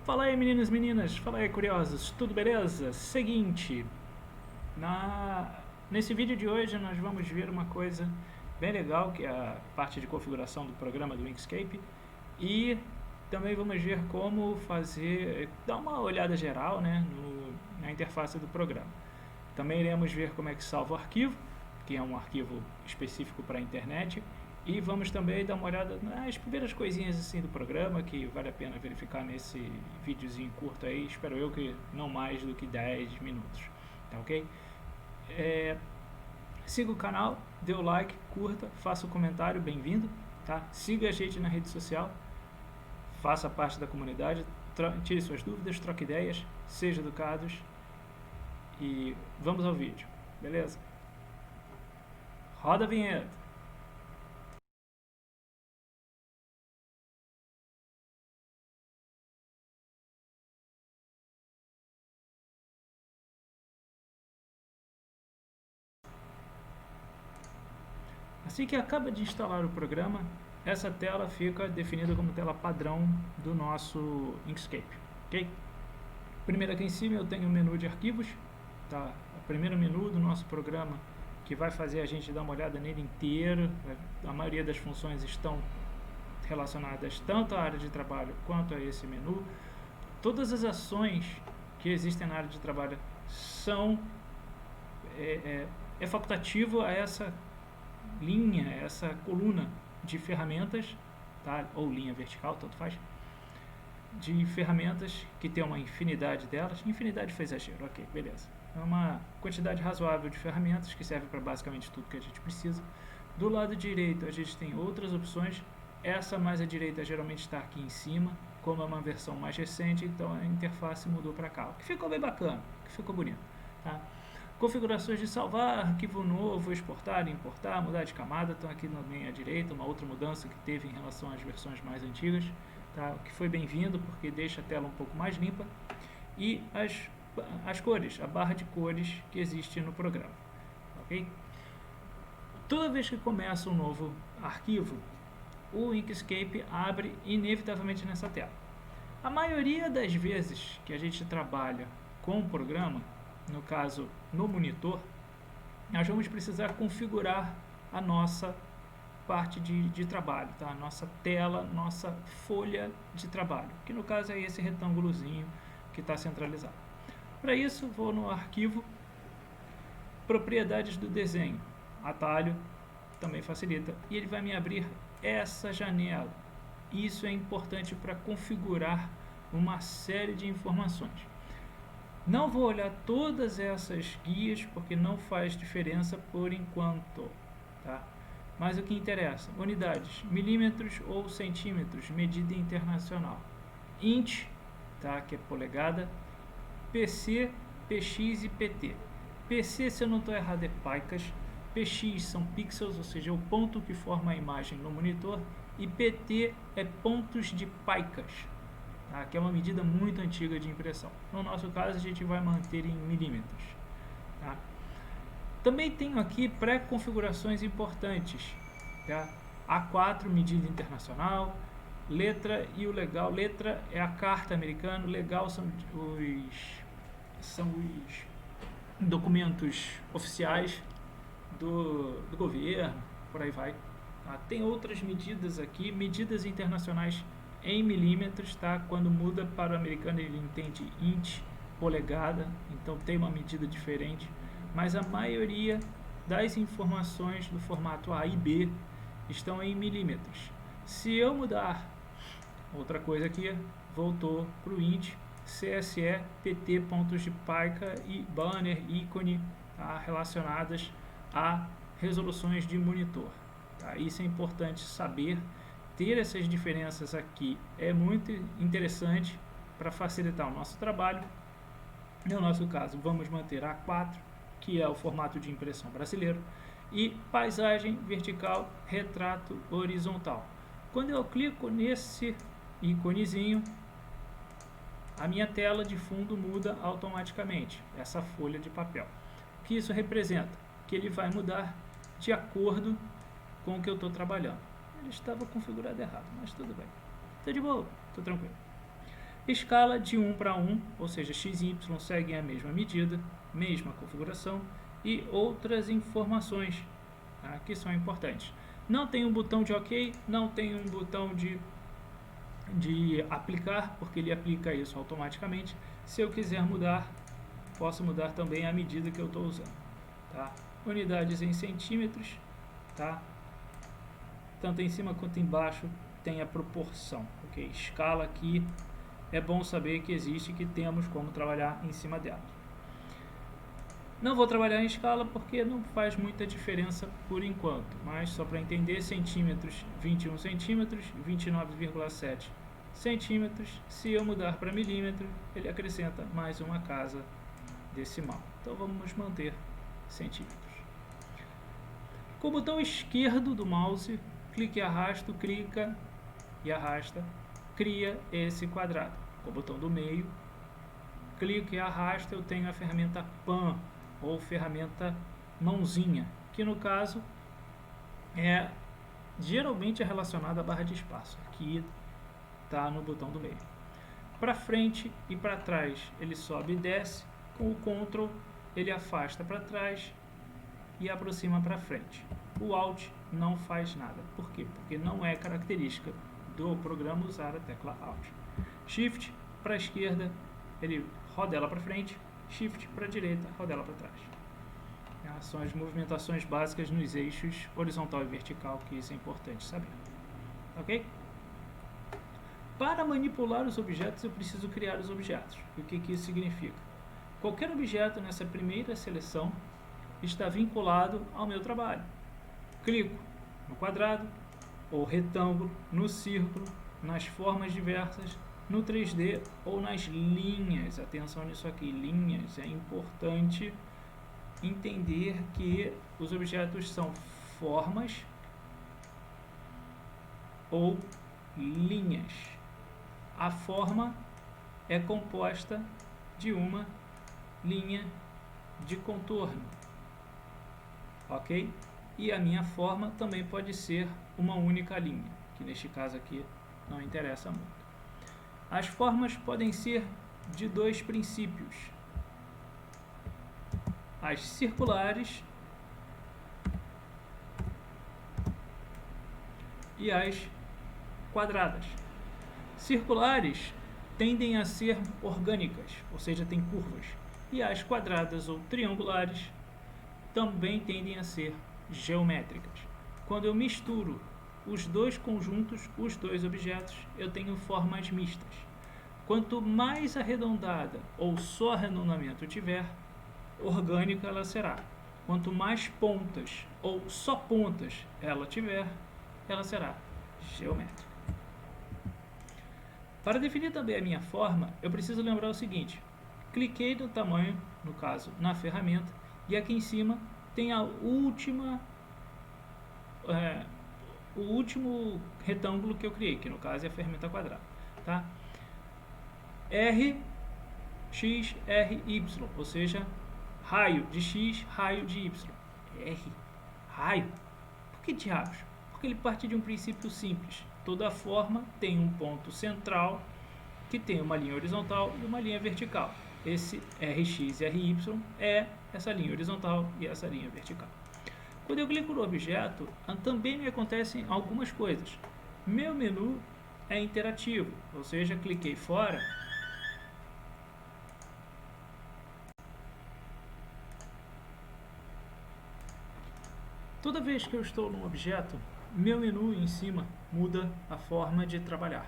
Fala aí, meninos e meninas, fala aí, curiosos, tudo beleza? Seguinte, nesse vídeo de hoje nós vamos ver uma coisa bem legal, que é a parte de configuração do programa do Inkscape, e também vamos ver como dar uma olhada geral, né, na interface do programa. Também iremos ver como é que salva o arquivo, que é um arquivo específico para a internet, e vamos também dar uma olhada nas primeiras coisinhas assim do programa, que vale a pena verificar nesse videozinho curto aí, espero eu que não mais do que 10 minutos, tá ok? Siga o canal, dê o like, curta, faça o comentário, bem-vindo, tá? Siga a gente na rede social, faça parte da comunidade, tire suas dúvidas, troque ideias, seja educados e vamos ao vídeo, beleza? Roda a vinheta! Assim que acaba de instalar o programa, essa tela fica definida como tela padrão do nosso Inkscape, ok? Primeiro aqui em cima eu tenho o menu de arquivos, tá? O primeiro menu do nosso programa que vai fazer a gente dar uma olhada nele inteiro. A maioria das funções estão relacionadas tanto à área de trabalho quanto a esse menu. Todas as ações que existem na área de trabalho são facultativo a essa linha, essa coluna de ferramentas, tá? Ou linha vertical, tanto faz, de ferramentas que tem uma infinidade delas. Infinidade foi exagero, ok, beleza. É uma quantidade razoável de ferramentas que serve para basicamente tudo que a gente precisa. Do lado direito a gente tem outras opções. Essa mais à direita geralmente está aqui em cima, como é uma versão mais recente, então a interface mudou para cá, o que ficou bem bacana, que ficou bonito, tá? Configurações de salvar, arquivo novo, exportar, importar, mudar de camada, estão aqui também à direita, uma outra mudança que teve em relação às versões mais antigas, tá? O que foi bem-vindo porque deixa a tela um pouco mais limpa. E as cores, a barra de cores que existe no programa, ok? Toda vez que começa um novo arquivo, o Inkscape abre inevitavelmente nessa tela. A maioria das vezes que a gente trabalha com o programa, no caso no monitor, nós vamos precisar configurar a nossa parte de trabalho, tá? A nossa tela, nossa folha de trabalho, que no caso é esse retângulozinho que está centralizado. Para isso, vou no arquivo, propriedades do desenho, atalho, também facilita, e ele vai me abrir essa janela. Isso é importante para configurar uma série de informações. Não vou olhar todas essas guias porque não faz diferença por enquanto, tá? Mas o que interessa, unidades, milímetros ou centímetros, medida internacional. Int, tá? Que é polegada, PC, PX e PT. PC, se eu não estou errado, é picas, PX são pixels, ou seja, o ponto que forma a imagem no monitor, e PT é pontos de picas, tá? Que é uma medida muito antiga de impressão. No nosso caso, a gente vai manter em milímetros, tá? Também tenho aqui pré-configurações importantes, tá? A4, medida internacional, letra e o legal. Letra é a carta americana, legal são os documentos oficiais do governo, por aí vai. Tá? Tem outras medidas aqui, medidas internacionais em milímetros, tá? Quando muda para o americano ele entende int, polegada, então tem uma medida diferente, mas a maioria das informações do formato A e B estão em milímetros. Se eu mudar, outra coisa aqui, voltou para o int, CSE, PT, pontos de pica e banner, ícone, tá? Relacionadas a resoluções de monitor. Tá? Isso é importante saber. Ter essas diferenças aqui é muito interessante para facilitar o nosso trabalho. No nosso caso, vamos manter A4, que é o formato de impressão brasileiro, e paisagem vertical, retrato horizontal. Quando eu clico nesse íconezinho, a minha tela de fundo muda automaticamente, essa folha de papel. O que isso representa? Que ele vai mudar de acordo com o que eu estou trabalhando. Ele estava configurado errado, mas tudo bem. Está de boa, estou tranquilo. Escala de 1 para 1, ou seja, x e y seguem a mesma medida, mesma configuração e outras informações, tá, que são importantes. Não tem um botão de OK, não tem um botão de aplicar, porque ele aplica isso automaticamente. Se eu quiser mudar, posso mudar também a medida que eu estou usando. Tá? Unidades em centímetros, tá? Tanto em cima quanto embaixo tem a proporção. Okay? Escala aqui, é bom saber que existe, que temos como trabalhar em cima dela. Não vou trabalhar em escala porque não faz muita diferença por enquanto, mas só para entender, centímetros, 21 centímetros, 29,7 centímetros. Se eu mudar para milímetro, ele acrescenta mais uma casa decimal. Então vamos manter centímetros. Com o botão esquerdo do mouse, clique e arrasto, clica e arrasta, cria esse quadrado. Com o botão do meio, clique e arrasta, eu tenho a ferramenta Pan, ou ferramenta mãozinha, que no caso geralmente é relacionada à barra de espaço. Aqui está no botão do meio. Para frente e para trás ele sobe e desce, com o Ctrl ele afasta para trás e aproxima para frente. O Alt não faz nada. Por quê? Porque não é característica do programa usar a tecla Alt. Shift para a esquerda, ele rodela para frente. Shift para a direita, rodela para trás. São as movimentações básicas nos eixos horizontal e vertical, que isso é importante saber. Ok? Para manipular os objetos, eu preciso criar os objetos. E o que isso significa? Qualquer objeto nessa primeira seleção está vinculado ao meu trabalho. Clico no quadrado, ou retângulo, no círculo, nas formas diversas, no 3D ou nas linhas. Atenção nisso aqui, linhas. É importante entender que os objetos são formas ou linhas. A forma é composta de uma linha de contorno, ok? E a minha forma também pode ser uma única linha, que neste caso aqui não interessa muito. As formas podem ser de dois princípios: as circulares e as quadradas. Circulares tendem a ser orgânicas, ou seja, tem curvas, e as quadradas ou triangulares também tendem a ser geométricas. Quando eu misturo os dois conjuntos, os dois objetos, eu tenho formas mistas. Quanto mais arredondada ou só arredondamento tiver, orgânica ela será. Quanto mais pontas ou só pontas ela tiver, ela será geométrica. Para definir também a minha forma, eu preciso lembrar o seguinte: cliquei no tamanho, no caso, na ferramenta, e aqui em cima tem a o último retângulo que eu criei, que no caso é a ferramenta quadrada, tá? R, X, R, Y, ou seja, raio de X, raio de Y. R, raio. Por que diabos? Porque ele parte de um princípio simples. Toda forma tem um ponto central que tem uma linha horizontal e uma linha vertical. Esse RX e RY é essa linha horizontal e essa linha vertical. Quando eu clico no objeto, também me acontecem algumas coisas. Meu menu é interativo, ou seja, cliquei fora, toda vez que eu estou num objeto, meu menu em cima muda a forma de trabalhar.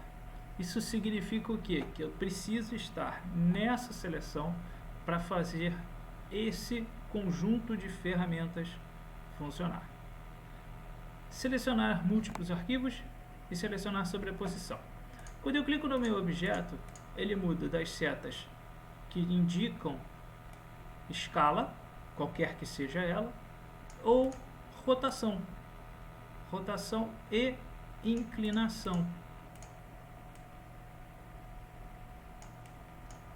Isso significa o quê? Que eu preciso estar nessa seleção para fazer esse conjunto de ferramentas funcionar. Selecionar múltiplos arquivos e selecionar sobreposição. Quando eu clico no meu objeto, ele muda das setas que indicam escala, qualquer que seja ela, ou rotação. Rotação e inclinação.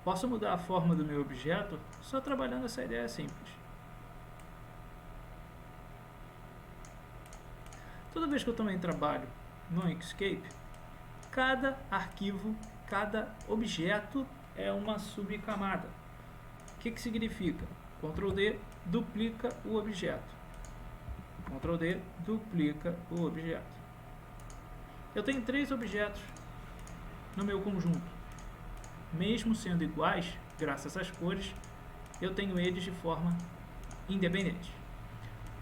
Posso mudar a forma do meu objeto só trabalhando essa ideia simples. Toda vez que eu também trabalho no Inkscape, cada arquivo, cada objeto é uma subcamada. O que significa? Ctrl D duplica o objeto. Ctrl D duplica o objeto. Eu tenho 3 objetos no meu conjunto. Mesmo sendo iguais, graças às cores, eu tenho eles de forma independente.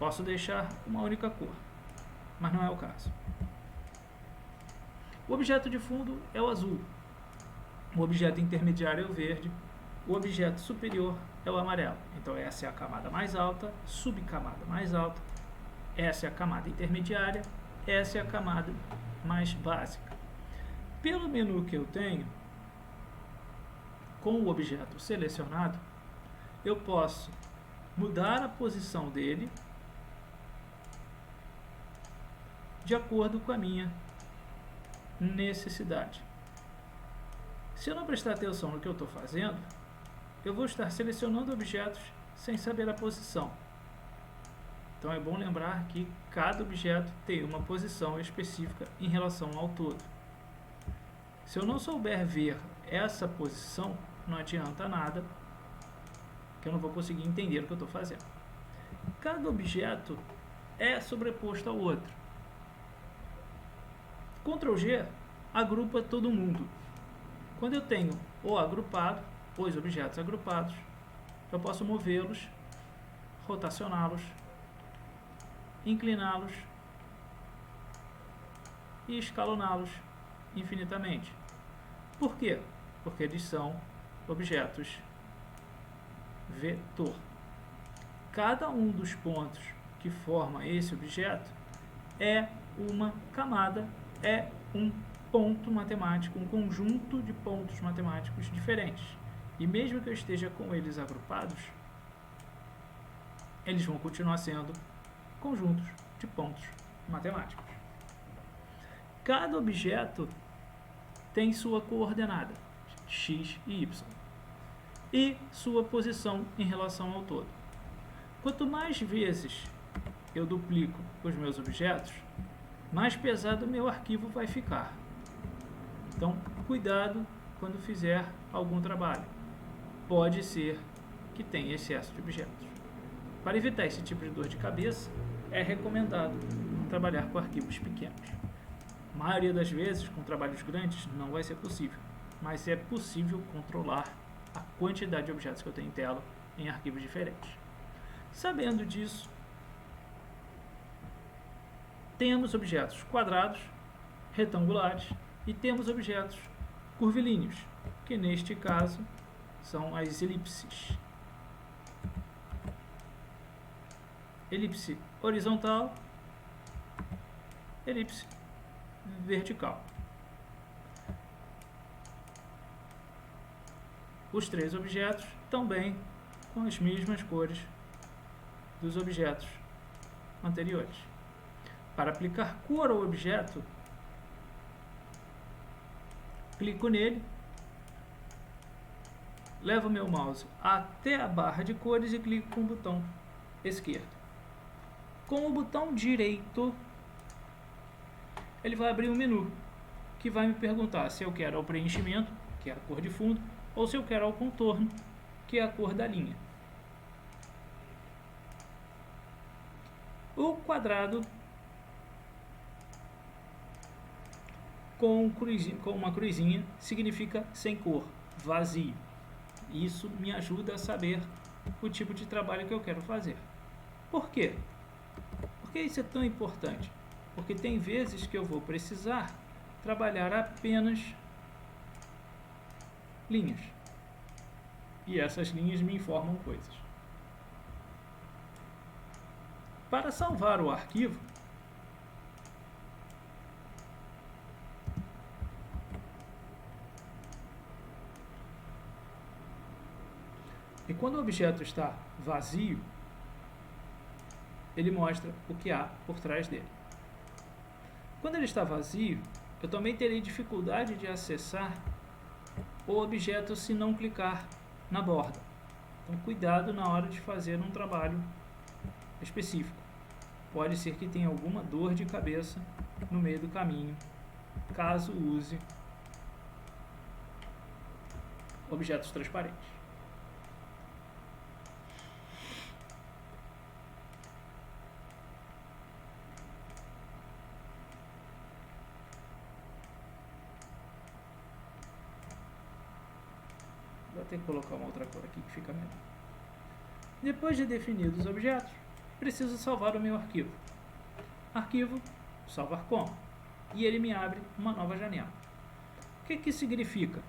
Posso deixar uma única cor, mas não é o caso. O objeto de fundo é o azul. O objeto intermediário é o verde. O objeto superior é o amarelo. Então essa é a camada mais alta, subcamada mais alta. Essa é a camada intermediária. Essa é a camada mais básica. Pelo menu que eu tenho, com o objeto selecionado, eu posso mudar a posição dele de acordo com a minha necessidade. Se eu não prestar atenção no que eu estou fazendo, eu vou estar selecionando objetos sem saber a posição. Então é bom lembrar que cada objeto tem uma posição específica em relação ao todo. Se eu não souber ver essa posição, não adianta nada, que eu não vou conseguir entender o que eu estou fazendo. Cada objeto é sobreposto ao outro. Ctrl G agrupa todo mundo. Quando eu tenho o agrupado, os objetos agrupados, eu posso movê-los, rotacioná-los, incliná-los e escaloná-los infinitamente. Por quê? Porque eles são objetos vetor. Cada um dos pontos que forma esse objeto é uma camada, é um ponto matemático, um conjunto de pontos matemáticos diferentes. E mesmo que eu esteja com eles agrupados, eles vão continuar sendo conjuntos de pontos matemáticos. Cada objeto tem sua coordenada, x e y, e sua posição em relação ao todo. Quanto mais vezes eu duplico os meus objetos, mais pesado o meu arquivo vai ficar. Então, cuidado quando fizer algum trabalho. Pode ser que tenha excesso de objetos. Para evitar esse tipo de dor de cabeça, é recomendado trabalhar com arquivos pequenos. A maioria das vezes, com trabalhos grandes, não vai ser possível, mas é possível controlar a quantidade de objetos que eu tenho em tela em arquivos diferentes. Sabendo disso, temos objetos quadrados, retangulares e temos objetos curvilíneos, que neste caso são as elipses. Elipse horizontal, elipse vertical. Os 3 objetos também com as mesmas cores dos objetos anteriores. Para aplicar cor ao objeto, clico nele, levo meu mouse até a barra de cores e clico com o botão esquerdo. Com o botão direito, ele vai abrir um menu que vai me perguntar se eu quero o preenchimento, que é a cor de fundo, ou se eu quero o contorno, que é a cor da linha. O quadrado com uma cruzinha significa sem cor, vazio. Isso me ajuda a saber o tipo de trabalho que eu quero fazer. Por quê? Por que isso é tão importante? Porque tem vezes que eu vou precisar trabalhar apenas linhas. E essas linhas me informam coisas. Para salvar o arquivo, e quando o objeto está vazio, ele mostra o que há por trás dele. Quando ele está vazio, eu também terei dificuldade de acessar o objeto se não clicar na borda. Então, cuidado na hora de fazer um trabalho específico. Pode ser que tenha alguma dor de cabeça no meio do caminho, caso use objetos transparentes. Vou ter que colocar uma outra cor aqui que fica melhor. Depois de definidos os objetos, preciso salvar o meu arquivo. Arquivo, salvar como? E ele me abre uma nova janela. O que isso significa?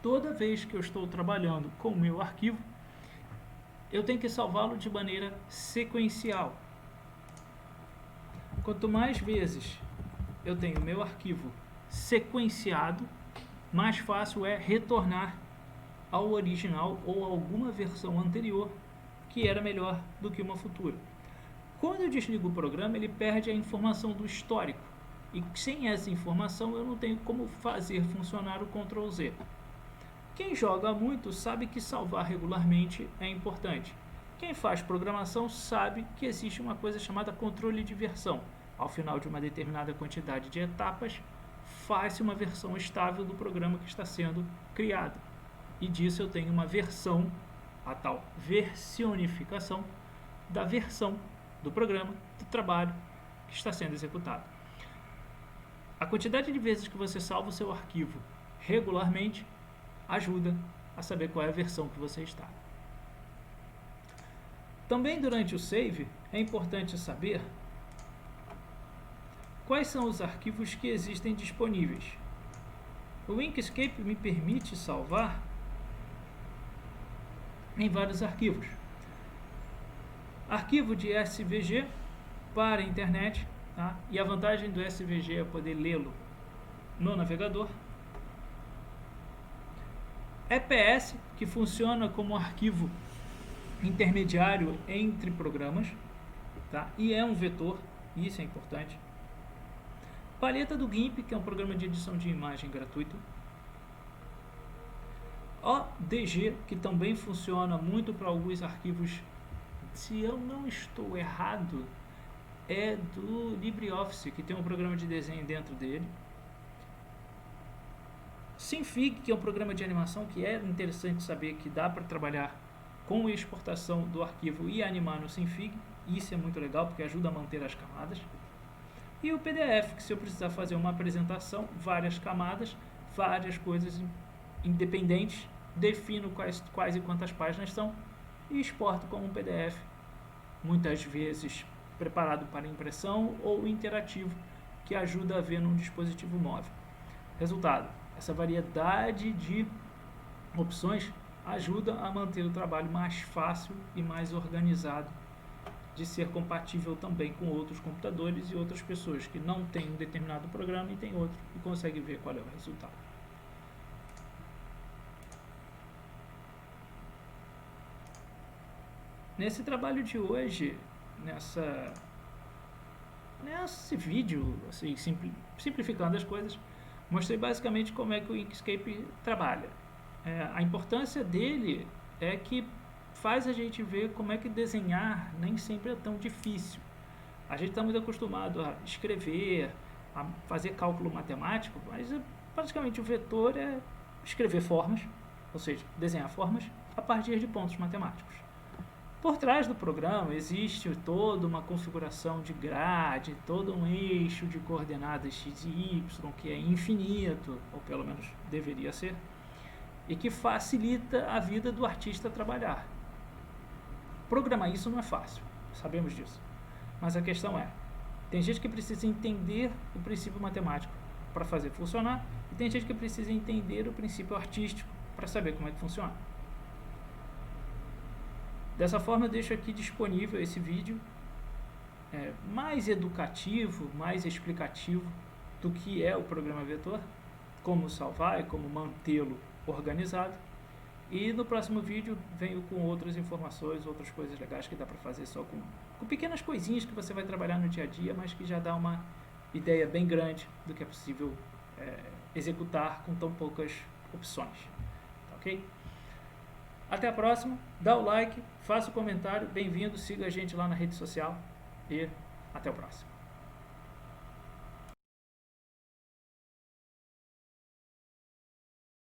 Toda vez que eu estou trabalhando com o meu arquivo, eu tenho que salvá-lo de maneira sequencial. Quanto mais vezes eu tenho o meu arquivo sequenciado, mais fácil é retornar ao original ou a alguma versão anterior que era melhor do que uma futura. Quando eu desligo o programa, ele perde a informação do histórico. E sem essa informação, eu não tenho como fazer funcionar o Ctrl Z. Quem joga muito sabe que salvar regularmente é importante. Quem faz programação sabe que existe uma coisa chamada controle de versão. Ao final de uma determinada quantidade de etapas, faz-se uma versão estável do programa que está sendo criado. E disso eu tenho uma versão, a tal versionificação da versão do programa, do trabalho que está sendo executado. A quantidade de vezes que você salva o seu arquivo regularmente ajuda a saber qual é a versão que você está. Também durante o save é importante saber quais são os arquivos que existem disponíveis. O Inkscape me permite salvar em vários arquivos. Arquivo de SVG para a internet, tá? E a vantagem do SVG é poder lê-lo no navegador. EPS, que funciona como arquivo intermediário entre programas, tá? E é um vetor, isso é importante. Paleta do GIMP, que é um programa de edição de imagem gratuito. ODG, que também funciona muito para alguns arquivos, se eu não estou errado, é do LibreOffice, que tem um programa de desenho dentro dele. Synfig, que é um programa de animação que é interessante saber que dá para trabalhar com exportação do arquivo e animar no Synfig. Isso é muito legal porque ajuda a manter as camadas. E o PDF, que se eu precisar fazer uma apresentação, várias camadas, várias coisas independentes, defino quais e quantas páginas são e exporto como um PDF, muitas vezes preparado para impressão ou interativo, que ajuda a ver num dispositivo móvel. Resultado, essa variedade de opções ajuda a manter o trabalho mais fácil e mais organizado, de ser compatível também com outros computadores e outras pessoas que não têm um determinado programa e tem outro e conseguem ver qual é o resultado. Nesse trabalho de hoje, nesse vídeo, assim, simplificando as coisas, mostrei basicamente como é que o Inkscape trabalha. A importância dele é que faz a gente ver como é que desenhar nem sempre é tão difícil. A gente está muito acostumado a escrever, a fazer cálculo matemático, mas praticamente o vetor é escrever formas, ou seja, desenhar formas a partir de pontos matemáticos. Por trás do programa existe toda uma configuração de grade, todo um eixo de coordenadas x e y, que é infinito, ou pelo menos deveria ser, e que facilita a vida do artista trabalhar. Programar isso não é fácil, sabemos disso. Mas a questão é, tem gente que precisa entender o princípio matemático para fazer funcionar, e tem gente que precisa entender o princípio artístico para saber como é que funciona. Dessa forma eu deixo aqui disponível esse vídeo mais educativo, mais explicativo do que é o programa vetor, como salvar e como mantê-lo organizado. E no próximo vídeo venho com outras informações, outras coisas legais que dá para fazer só com pequenas coisinhas que você vai trabalhar no dia a dia, mas que já dá uma ideia bem grande do que é possível executar com tão poucas opções. Tá ok? Até a próxima, dá o like, faça o comentário, bem-vindo, siga a gente lá na rede social e até o próximo.